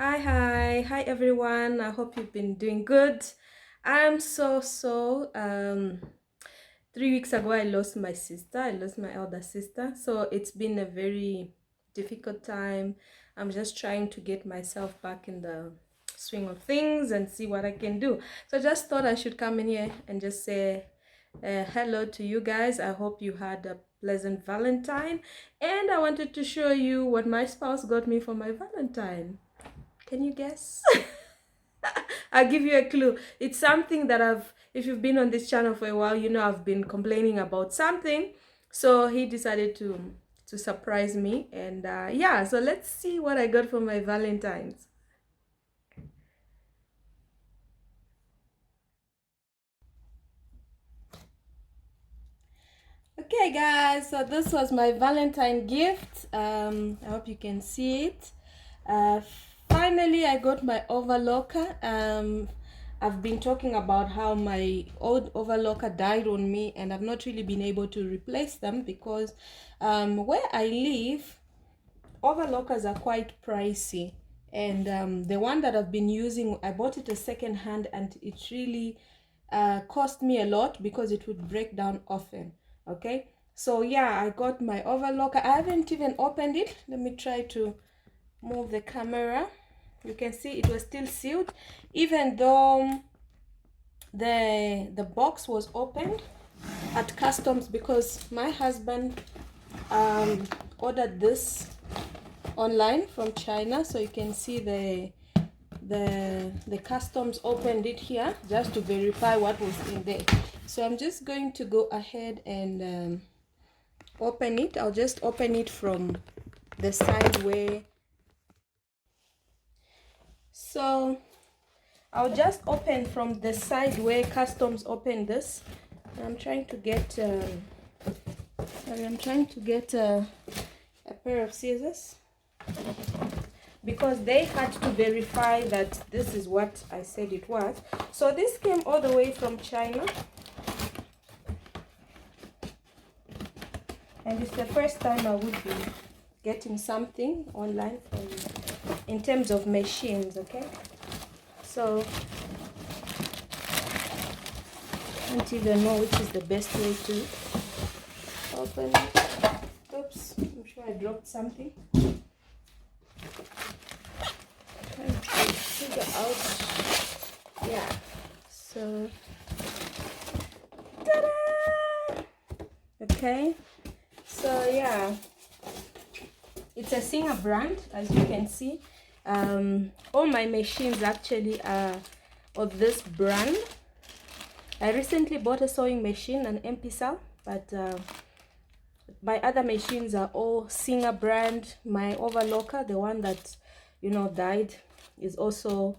Hi everyone. I hope you've been doing good. I'm 3 weeks ago I lost my sister. I lost my elder sister. So it's been a very difficult time. I'm just trying to get myself back in the swing of things and see what I can do. So I just thought I should come in here and just say hello to you guys. I hope you had a pleasant Valentine, and I wanted to show you what my spouse got me for my Valentine. Can you guess? I'll give you a clue. It's something that if you've been on this channel for a while, you know I've been complaining about something. So he decided to surprise me. And yeah, so let's see what I got for my Valentine's. Okay, guys, so this was my Valentine gift. I hope you can see it. Uh, Finally, I got my overlocker. I've been talking about how my old overlocker died on me, and I've not really been able to replace them because where I live, overlockers are quite pricey. And the one that I've been using, I bought it a second hand, and it really cost me a lot because it would break down often. Okay, so yeah, I got my overlocker. I haven't even opened it. Let me try to move the camera. You can see it was still sealed, even though the box was opened at customs, because my husband ordered this online from China. So you can see the customs opened it here just to verify what was in there. So I'm just going to go ahead and open it. I'll just open it from the side where, so I'll just open from the side where customs open this. I'm trying to get sorry, I'm trying to get a pair of scissors because they had to verify that this is what I said it was. So this came all the way from China, and it's the first time I would be getting something online from, in terms of machines. Okay, so I don't even know which is the best way to open it. Oops, I'm sure I dropped something. Trying to figure out. Yeah, so ta-da! Okay, so yeah, it's a Singer brand, as you can see. All my machines actually are of this brand. I recently bought a sewing machine, an MP-Cell, but my other machines are all Singer brand. My overlocker, the one that died, is also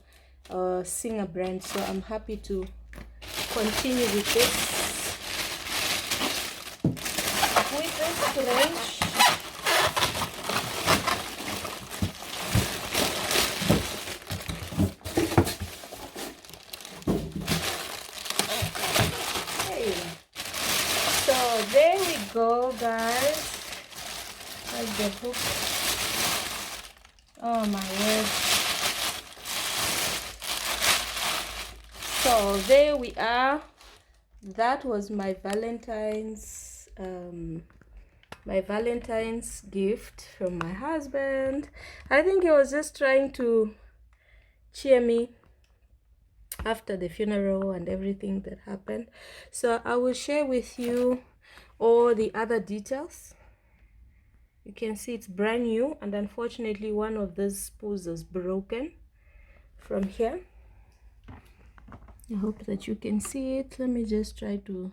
Singer brand. So I'm happy to continue with this range. So there we go, guys. That's the hook. Oh my word. So there we are. That was my Valentine's gift from my husband. I think he was just trying to cheer me after the funeral and everything that happened. So I will share with you all the other details. You can see it's brand new, and unfortunately one of those spools is broken from here. I hope that you can see it. Let me just try to.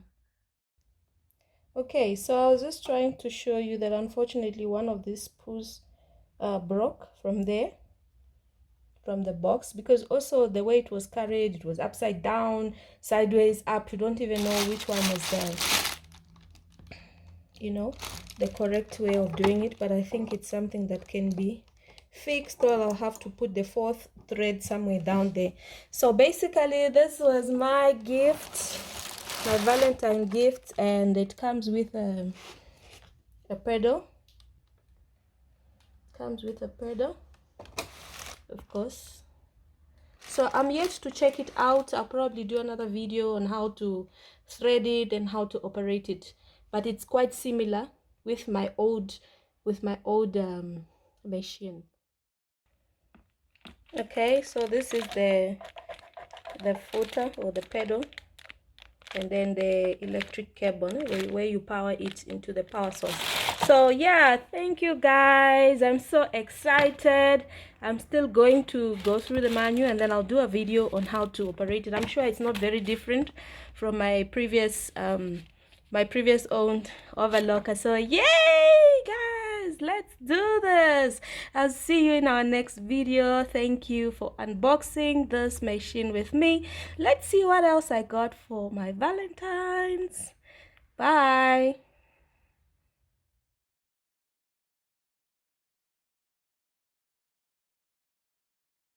Okay, so I was just trying to show you that unfortunately one of these spools broke from there, from the box, because also the way it was carried, it was upside down, sideways, up. You don't even know which one was the correct way of doing it. But I think it's something that can be fixed, or I'll have to put the fourth thread somewhere down there. So basically this was my gift, my Valentine gift, and it comes with a pedal. Comes with a pedal. of course. So I'm yet to check it out. I'll probably do another video on how to thread it and how to operate it, but it's quite similar with my old machine. Okay, so this is the footer or the pedal, and then the electric cable where you power it into the power source. So yeah, thank you guys. I'm so excited. I'm still going to go through the manual, and then I'll do a video on how to operate it. I'm sure it's not very different from my previous owned overlocker. So yay guys, let's do this. I'll see you in our next video. Thank you for unboxing this machine with me. Let's see what else I got for my Valentine's. Bye.